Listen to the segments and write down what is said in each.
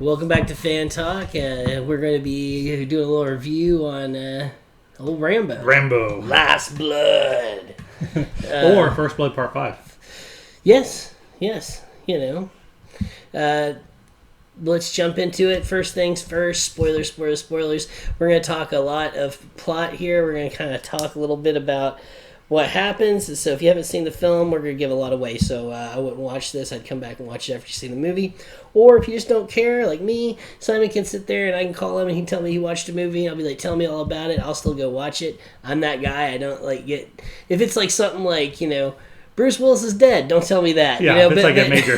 Welcome back to Fan Talk. We're going to be doing a little review on old Rambo. Rambo. Last Blood. Or First Blood Part 5. Yes. Let's jump into it. First things first, spoilers. We're going to talk a lot of plot here. We're going to kind of talk a little bit about what happens. So if you haven't seen the film, we're going to give a lot away. So I wouldn't watch this. I'd come back and watch it after you see the movie. Or if you just don't care, like me, Simon can sit there and I can call him and he can tell me he watched a movie. And I'll be like, tell me all about it. I'll still go watch it. I'm that guy. I don't get... If it's like something like, Bruce Willis is dead. Don't tell me that. Yeah, it's like a major...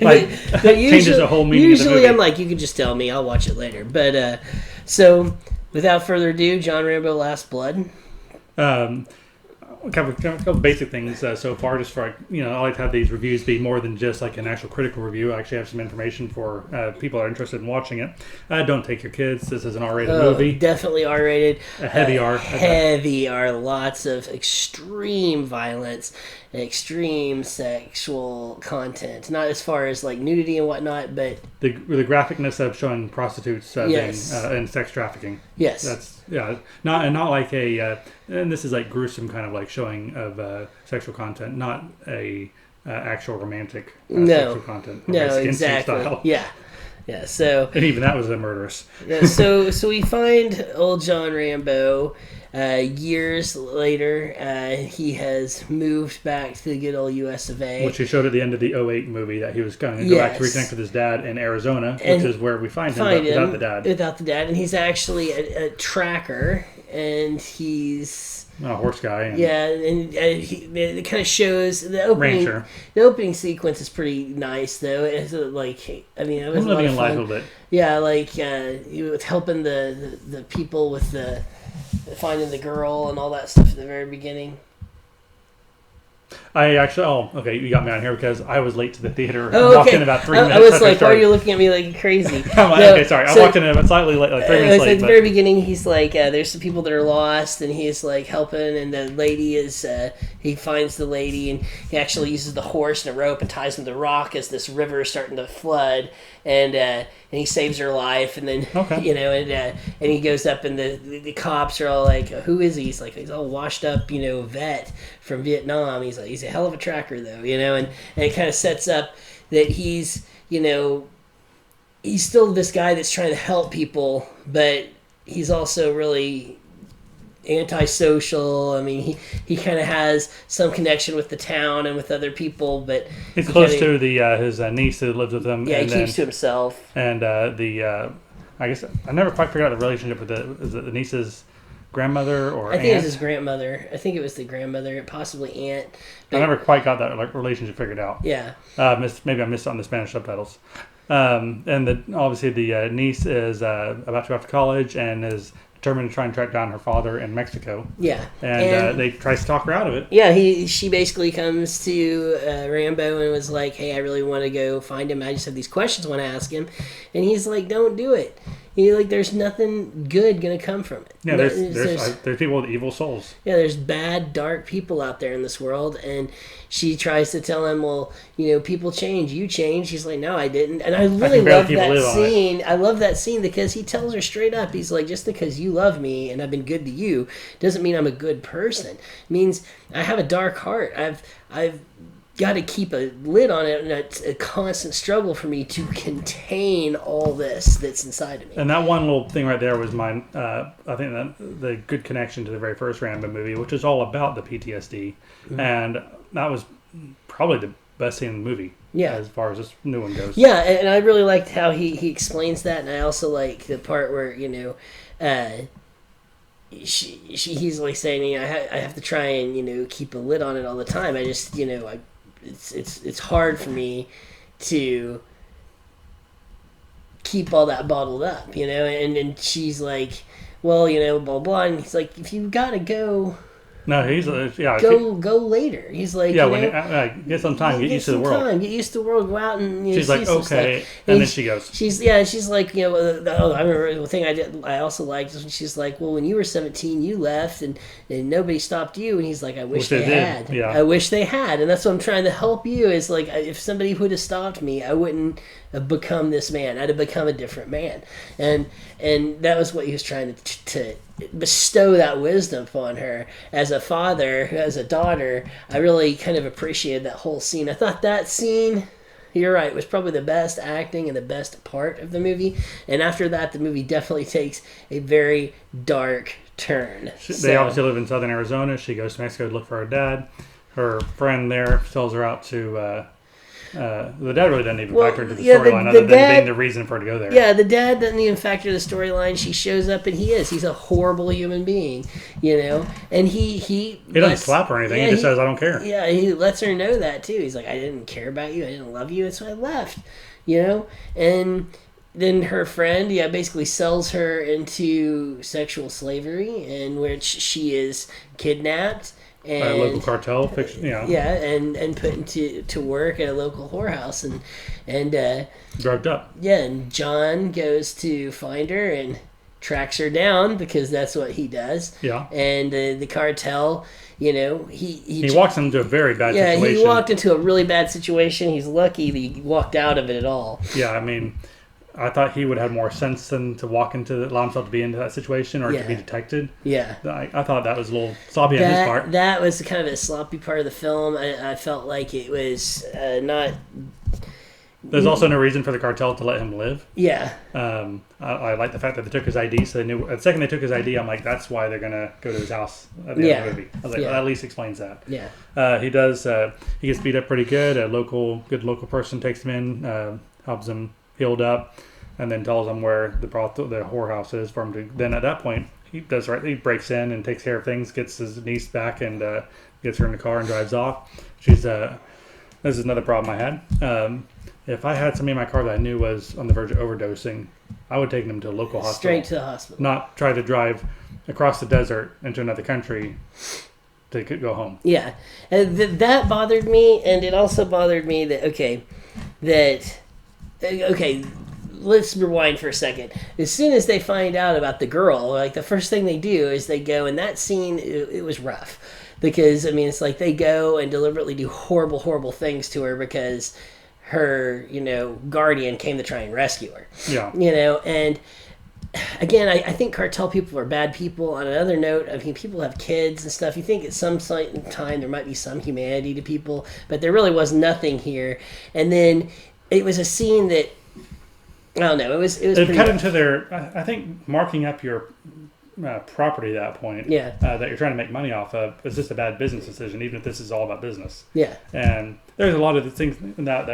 but usually, changes the whole meaning of the movie. Usually I'm like, you can just tell me. I'll watch it later. But, so, without further ado, John Rambo Last Blood. A couple of basic things so far, just for, I like to have these reviews be more than just like an actual critical review. I actually have some information for people that are interested in watching it. Don't take your kids. This is an R-rated movie. Definitely R-rated. A heavy R. Heavy R. Lots of extreme violence, extreme sexual content. Not as far as like nudity and whatnot, but... The graphicness of showing prostitutes yes. and sex trafficking. Yes. That's, not like a... and this is like gruesome kind of like showing of sexual content, not a actual romantic sexual content. No, exactly. Style. Yeah. So and even that was murderous. Yeah. So we find old John Rambo. Years later, he has moved back to the good old US of A. Which he showed at the end of the 2008 movie that he was going to go back to reconnect with his dad in Arizona, which is where we find him without the dad. Without the dad, and he's actually a tracker, and he's... a horse guy. And it kind of shows the opening. Rancher. The opening sequence is pretty nice, though. It's it was I'm a lot living of in fun. life a little bit. Yeah, with helping the people with the finding the girl and all that stuff at the very beginning. I actually... Oh, okay, you got me on here because I was late to the theater. Oh, I walked in about 3 minutes. I was like, why are you looking at me like crazy? Okay, sorry. I walked in about slightly late, like 3 minutes late. At the very beginning, he's like, there's some people that are lost, and he's like helping, and the lady is... he finds the lady, and he actually uses the horse and a rope and ties him to the rock as this river is starting to flood, and he saves her life, and then, and he goes up, and the cops are all like, who is he? He's all washed up, vet from Vietnam. He's like, he's a hell of a tracker, though, and it kind of sets up that he's, he's still this guy that's trying to help people, but he's also really antisocial. I mean, he kind of has some connection with the town and with other people, but he's close to his niece who lives with him. Yeah, he keeps to himself. And I guess I never quite figured out the relationship with the niece's grandmother or I think aunt. it was his grandmother. I think it was the grandmother, possibly aunt. But I never quite got that relationship figured out. Yeah. Maybe I missed it on the Spanish subtitles. And obviously the niece is about to go off to college and is determined to try and track down her father in Mexico. Yeah. And they try to talk her out of it. Yeah, she basically comes to Rambo and was like, hey, I really want to go find him. I just have these questions I want to ask him. And he's like, don't do it. There's nothing good going to come from it. Yeah, there's people with evil souls. Yeah, there's bad, dark people out there in this world. And she tries to tell him, well, people change. You change. He's like, no, I didn't. And I really love that scene. I love that scene because he tells her straight up. He's like, just because you love me and I've been good to you doesn't mean I'm a good person. It means I have a dark heart. I've got to keep a lid on it, and it's a constant struggle for me to contain all this that's inside of me. And that one little thing right there was mine. I think that the good connection to the very first Rambo movie, which is all about the PTSD, and that was probably the best scene in the movie. Yeah, as far as this new one goes. Yeah, and I really liked how he explains that, and I also like the part where he's like saying, I have to try and keep a lid on it all the time. I just it's hard for me to keep all that bottled up, and she's like, well, blah blah, and he's like, if you gotta go No, he's Go later. He's like, yeah. Get some time, get used to the world. Get used to the world. Go out and she's like, okay, and then she goes. She's like, I remember the thing I also liked is when she's like, well, when you were 17, you left and nobody stopped you, and he's like, I wish they had. Yeah. I wish they had, and that's what I'm trying to help you. Is like, if somebody would have stopped me, I wouldn't have become this man. I'd have become a different man, and that was what he was trying to bestow that wisdom upon her. As a father, as a daughter, I really kind of appreciated that whole scene. I thought that scene, you're right, was probably the best acting and the best part of the movie. And after that, the movie definitely takes a very dark turn. They obviously live in southern Arizona. She goes to Mexico to look for her dad. Her friend there sells her out to... the dad really doesn't even factor into the storyline other than being the reason for her to go there. Yeah, the dad doesn't even factor the storyline. She shows up and he's a horrible human being, and he doesn't slap her or anything. He just says, I don't care. Yeah, he lets her know that too. He's like, I didn't care about you. I didn't love you. So I left, and then her friend, basically sells her into sexual slavery, in which she is kidnapped. And, by a local cartel, and put into work at a local whorehouse, and drugged up. Yeah, and John goes to find her and tracks her down because that's what he does. Yeah, and the cartel, he walks into a very bad situation. Yeah, he walked into a really bad situation. He's lucky that he walked out of it at all. Yeah, I mean, I thought he would have more sense than to allow himself to be into that situation or to be detected. Yeah. I thought that was a little sloppy on his part. That was kind of a sloppy part of the film. I felt like it was not... There's also no reason for the cartel to let him live. Yeah. I like the fact that they took his ID, so they knew... The second they took his ID, I'm like, that's why they're going to go to his house at the end of the movie. I was like, well, that at least explains that. Yeah. He does... he gets beat up pretty good. A good local person takes him in, helps him healed up, and then tells him where the whorehouse is for him to. Then at that point, he does right. He breaks in and takes care of things, gets his niece back, and gets her in the car and drives off. She's this is another problem I had. If I had somebody in my car that I knew was on the verge of overdosing, I would take them to a local hospital. Straight to the hospital. Not try to drive across the desert into another country to go home. Yeah, and that bothered me, and it also bothered me that let's rewind for a second. As soon as they find out about the girl, like the first thing they do is they go, and that scene, it was rough. Because, I mean, it's like they go and deliberately do horrible, horrible things to her because her, guardian came to try and rescue her. Yeah. And again, I think cartel people are bad people. On another note, I mean, people have kids and stuff. You think at some time there might be some humanity to people, but there really was nothing here. And then it was a scene that, I don't know. It was cut into their. I think marking up your property at that point. Yeah. That you're trying to make money off of is just a bad business decision, even if this is all about business. Yeah. And there's a lot of the things in that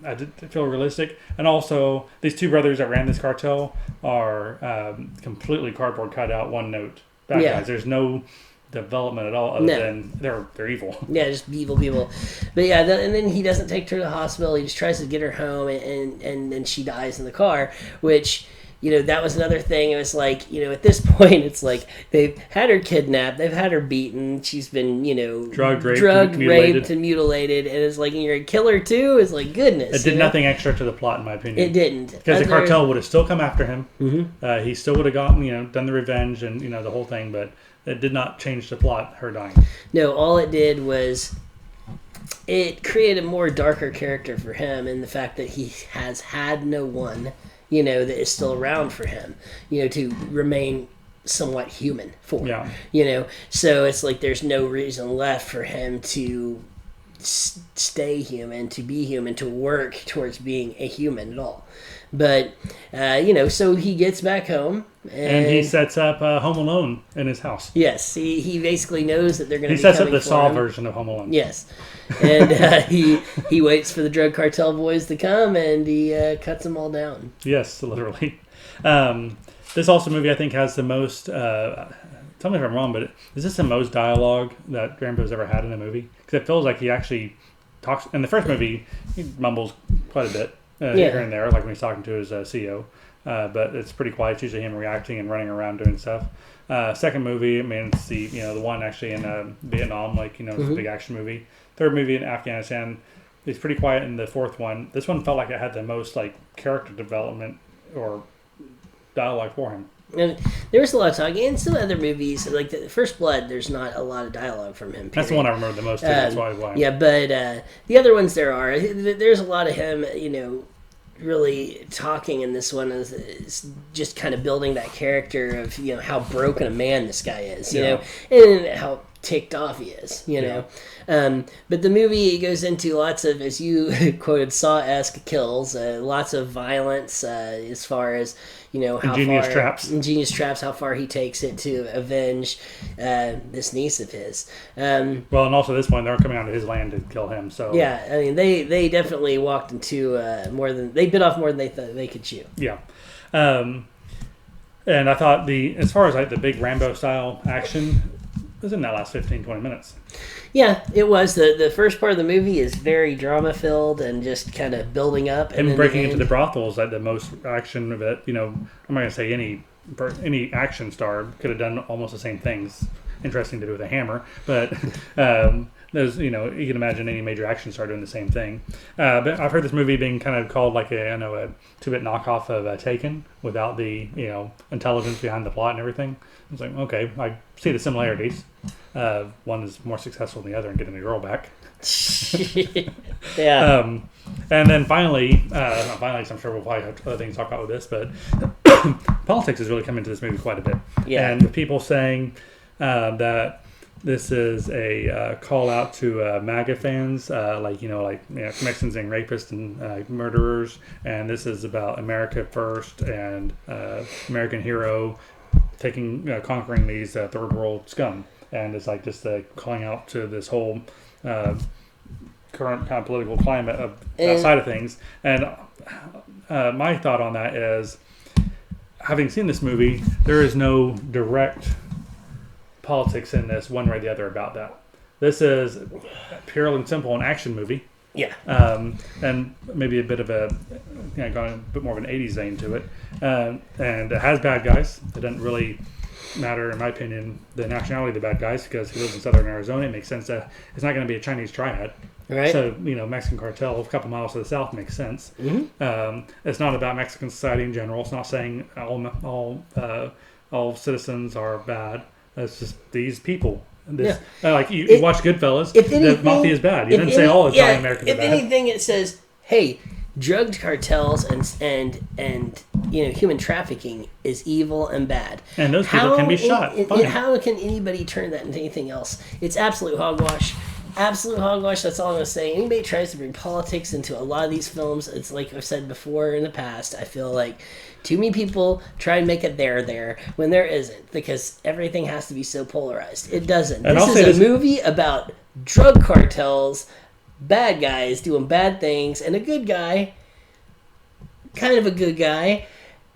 I did feel realistic, and also these two brothers that ran this cartel are completely cardboard cut out, one note bad guys. There's no development at all other than they're evil. Yeah, just evil people. But yeah, and then he doesn't take her to the hospital. He just tries to get her home, and then she dies in the car, which, that was another thing. It was like, at this point, it's like they've had her kidnapped, they've had her beaten, she's been, drugged, raped, and mutilated, and it's like, and you're a killer too? It's like, goodness. It did nothing extra to the plot, in my opinion. It didn't. Because the cartel would have still come after him. Mm-hmm. He still would have gotten, done the revenge and, the whole thing, but it did not change the plot, her dying. No, all it did was it created a more darker character for him, in the fact that he has had no one, that is still around for him, to remain somewhat human for. Yeah. So it's like there's no reason left for him to stay human, to be human, to work towards being a human at all. But, so he gets back home. And he sets up Home Alone in his house. Yes, he basically knows that they're going to be coming for him. He sets up the Saw him. version of Home Alone. Yes. And he waits for the drug cartel boys to come, and he cuts them all down. Yes, literally. This also movie, I think, has the most... tell me if I'm wrong, but is this the most dialogue that Rambo's ever had in a movie? Because it feels like he actually talks... In the first movie, he mumbles quite a bit. Here and there, like when he's talking to his CEO. But it's pretty quiet. It's usually him reacting and running around doing stuff. Second movie, I mean, it's the one actually in Vietnam, like, it's a big action movie. Third movie in Afghanistan, he's pretty quiet in the fourth one. This one felt like it had the most, like, character development or dialogue for him. And there was a lot of talking. In some other movies, like the First Blood, there's not a lot of dialogue from him. Period. That's the one I remember the most, too. That's why. Yeah, but the other ones there are. There's a lot of him, really talking in this one is just kind of building that character of how broken a man this guy is, you know, and how ticked off he is, know. But the movie goes into lots of, as you quoted, Saw-esque kills, lots of violence as far as how ingenious traps, how far he takes it to avenge this niece of his. Well, and also this one, they're coming onto his land to kill him. So yeah, I mean they definitely walked into they bit off more than they thought they could chew. Yeah. And I thought as far as like the big Rambo style action, it was in that last 15-20 minutes. Yeah, it was. The first part of the movie is very drama-filled and just kind of building up. And breaking into the brothel is like the most action of it. I'm not going to say any action star could have done almost the same things. Interesting to do with a hammer. But there's, you can imagine any major action star doing the same thing. But I've heard this movie being kind of called like a 2-bit knockoff of Taken without the, intelligence behind the plot and everything. I was like, okay, I see the similarities. One is more successful than the other in getting the girl back. Yeah. And then finally, I'm sure we'll probably have other things to talk about with this, but politics has really come into this movie quite a bit. Yeah. And people saying that this is a call out to MAGA fans, like Mexicans and rapists and murderers, and this is about America first and American hero conquering these third world scum, and it's like just calling out to this whole current kind of political climate of outside of things. And my thought on that is, having seen this movie, there is no direct politics in this one way or the other about that. This is pure and simple an action movie. Yeah. And maybe a bit of going a bit more of an 80s vein to it. And it has bad guys. It doesn't really matter, in my opinion, the nationality of the bad guys, because he lives in southern Arizona. It makes sense that it's not going to be a Chinese triad. Right. So, Mexican cartel a couple miles to the south makes sense. Mm-hmm. It's not about Mexican society in general. It's not saying all citizens are bad. It's just these people. You watch Goodfellas, the mafia is bad. You didn't say all Italian Americans are bad. If anything, it says, hey, drug cartels and human trafficking is evil and bad. And those people can be shot. How can anybody turn that into anything else? It's absolute hogwash. Absolute hogwash. That's all I'm going to say. Anybody tries to bring politics into a lot of these films, it's like I've said before in the past, I feel like too many people try and make it there when there isn't, because everything has to be so polarized. It doesn't. This is a movie about drug cartels, bad guys doing bad things, and a good guy, kind of a good guy,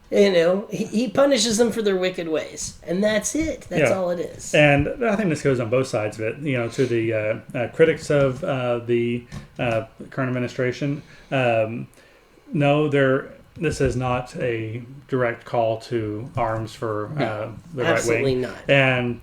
he punishes them for their wicked ways. And that's it. That's all it is. And I think this goes on both sides of it. To the critics of the current administration, this is not a direct call to arms for the right wing. Absolutely not. And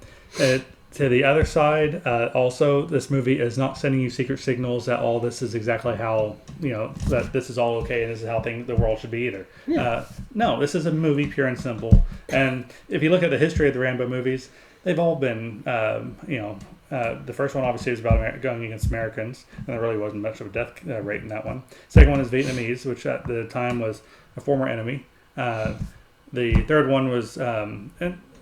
to the other side, also, this movie is not sending you secret signals that all this is exactly how, that this is all okay and this is how the world should be either. Yeah. No, this is a movie pure and simple. And if you look at the history of the Rambo movies, they've all been, the first one obviously was about going against Americans, and there really wasn't much of a death rate in that one. Second one is Vietnamese, which at the time was a former enemy. The third one was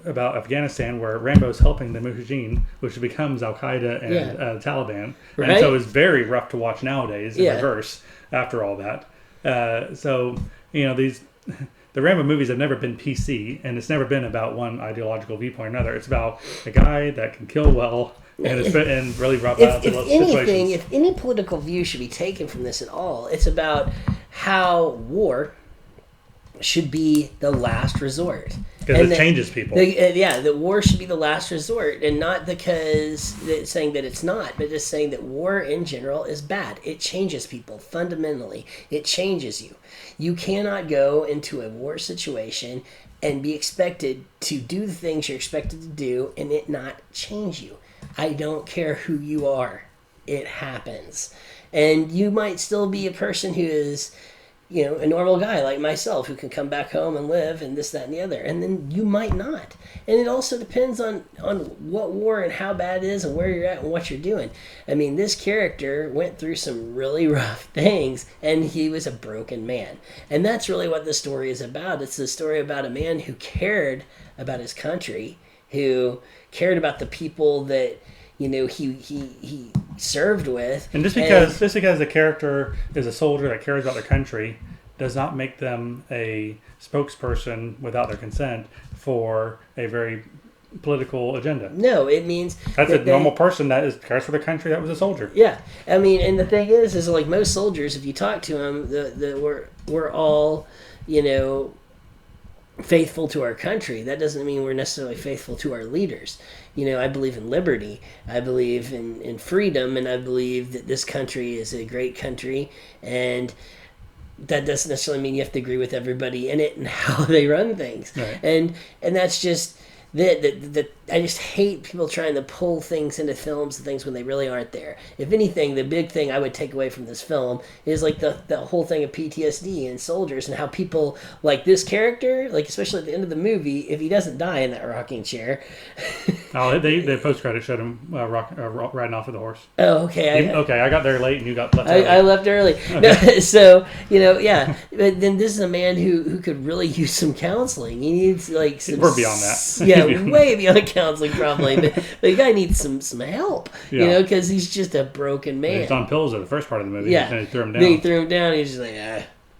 about Afghanistan, where Rambo's helping the Mujahideen, which becomes Al Qaeda and Taliban, right? And so it's very rough to watch nowadays in reverse after all that. The Rambo movies have never been PC, and it's never been about one ideological viewpoint or another. It's about a guy that can kill well and really rough out the situations. If any political view should be taken from this at all, it's about how war should be the last resort. Because it changes people. The war should be the last resort, and not because it's saying that it's not, but just saying that war in general is bad. It changes people fundamentally. It changes you. You cannot go into a war situation and be expected to do the things you're expected to do and it not change you. I don't care who you are. It happens. And you might still be a person who is, a normal guy like myself who can come back home and live and this, that, and the other. And then you might not. And it also depends on what war and how bad it is and where you're at and what you're doing. I mean, this character went through some really rough things and he was a broken man. And that's really what the story is about. It's a story about a man who cared about his country, who cared about the people that he served with. And just because the character is a soldier that cares about their country does not make them a spokesperson without their consent for a very political agenda. No, it means that's a normal person that cares for the country that was a soldier. Yeah, I mean, and the thing is like most soldiers, if you talk to them, we're all, faithful to our country. That doesn't mean we're necessarily faithful to our leaders. I believe in liberty. I believe in freedom, and I believe that this country is a great country, and that doesn't necessarily mean you have to agree with everybody in it and how they run things. Right. And that's just that I just hate people trying to pull things into films and things when they really aren't there. If anything, the big thing I would take away from this film is like the whole thing of PTSD and soldiers and how people like this character, like especially at the end of the movie, if he doesn't die in that rocking chair. The post credit showed him riding off of the horse. Oh, okay. I got there late and you got left early. I left early. Okay. No, so yeah. But then this is a man who could really use some counseling. He needs like some. We're beyond that. Yeah, way beyond counseling probably. But the guy needs some help. Yeah. Because he's just a broken man. He's on pills at the first part of the movie. Yeah. And he threw him down. Then he threw him down. He's just like,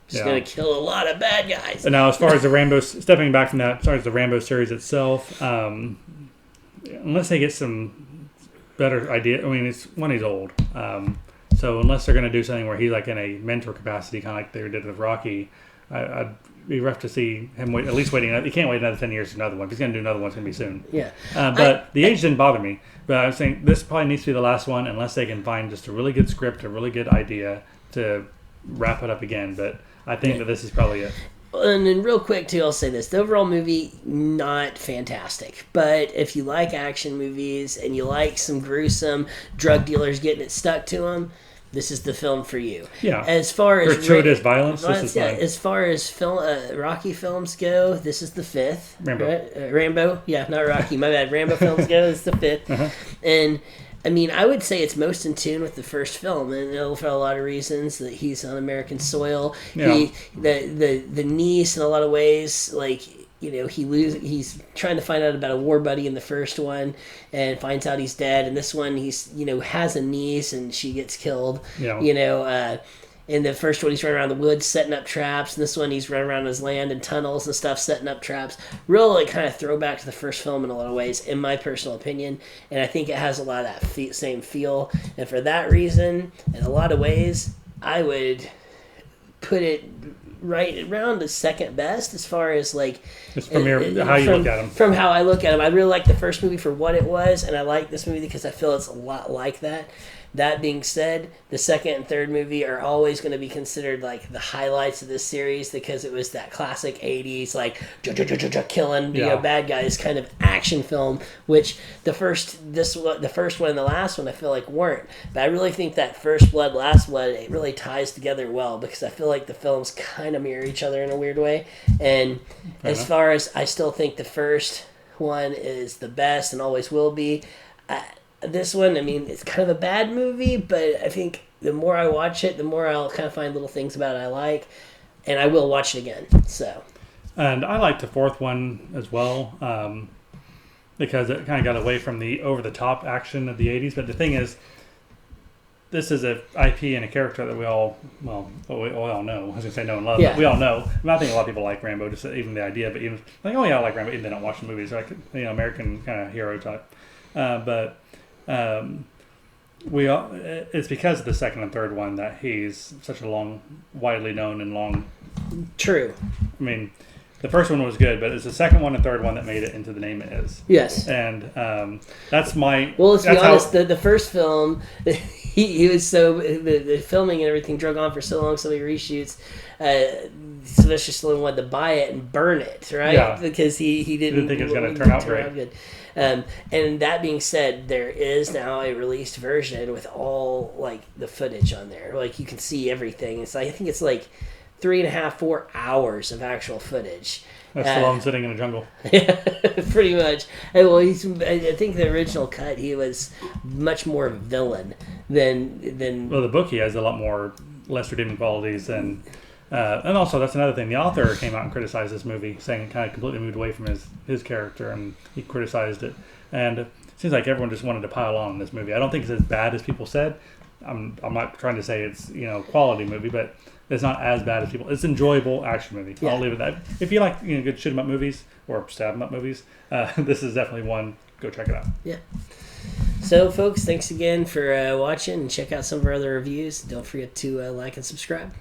just gonna kill a lot of bad guys. And now, as far as the Rambo, stepping back from that, as far as the Rambo series itself, unless they get some better idea, I mean, he's old. So unless they're going to do something where he's like in a mentor capacity, kind of like they did with Rocky, I'd be rough to see him at least waiting. He can't wait another 10 years for another one. If he's going to do another one, it's going to be soon. Yeah. But the age didn't bother me. But I was saying this probably needs to be the last one unless they can find just a really good script, a really good idea to wrap it up again. But I think that this is probably it. And then real quick, too, I'll say this. The overall movie, not fantastic. But if you like action movies and you like some gruesome drug dealers getting it stuck to them, this is the film for you. Yeah. As far as gratuitous violence, this is fine. As far as Rocky films go, this is the fifth. Rambo. Right? Rambo? Yeah, not Rocky. My bad. Rambo films go, it's the fifth. Uh-huh. And I mean, I would say it's most in tune with the first film, and for a lot of reasons that he's on American soil. Yeah. The niece, in a lot of ways, like he's trying to find out about a war buddy in the first one, and finds out he's dead. And this one, he's has a niece, and she gets killed. Yeah. In the first one, he's running around the woods setting up traps. In this one, he's running around his land and tunnels and stuff, setting up traps. Real, like, kind of throwback to the first film in a lot of ways, in my personal opinion. And I think it has a lot of that same feel. And for that reason, in a lot of ways, I would put it right around the second best as far as, like... Just from how you look at him. From how I look at him. I really like the first movie for what it was, and I like this movie because I feel it's a lot like that. That being said, the second and third movie are always going to be considered like the highlights of this series because it was that classic 80s like killing bad guys kind of action film, which the first one and the last one I feel like weren't. But I really think that First Blood, Last Blood, it really ties together well because I feel like the films kind of mirror each other in a weird way. And as far as I still think the first one is the best and always will be. This one, I mean, it's kind of a bad movie, but I think the more I watch it, the more I'll kind of find little things about it I like, and I will watch it again. So, and I like the fourth one as well because it kind of got away from the over-the-top action of the 80s. But the thing is, this is an IP and a character that we all know. I was going to say know and love, but we all know. I mean, I think a lot of people like Rambo, just even the idea, but even like, oh yeah, I like Rambo, even they don't watch the movies, like American kind of hero type. It's because of the second and third one that he's such a widely known and long True. I mean, the first one was good, but it's the second one and third one that made it into the name it is. Yes. And that's my... Well, let's be honest, the first film, he was so... The filming and everything drug on for so long, so many reshoots. Sylvester Stallone wanted to buy it and burn it, right? Yeah. Because he didn't think it was going to turn out great. Good. And that being said, there is now a released version with all, like, the footage on there. Like, you can see everything. It's like, I think it's like 3.5, 4 hours of actual footage. That's Stallone sitting in a jungle. Yeah, pretty much. Well, I think the original cut, he was much more of a villain than. Well, the book, he has a lot more less redeeming qualities, and also that's another thing. The author came out and criticized this movie, saying it kind of completely moved away from his character, and he criticized it. And it seems like everyone just wanted to pile on in this movie. I don't think it's as bad as people said. I'm not trying to say it's quality movie, but it's not as bad as people. It's an enjoyable action movie. Yeah. I'll leave it at that. If you like good shoot 'em up movies or stab 'em up movies, this is definitely one. Go check it out. Yeah. So, folks, thanks again for watching, and check out some of our other reviews. Don't forget to like and subscribe.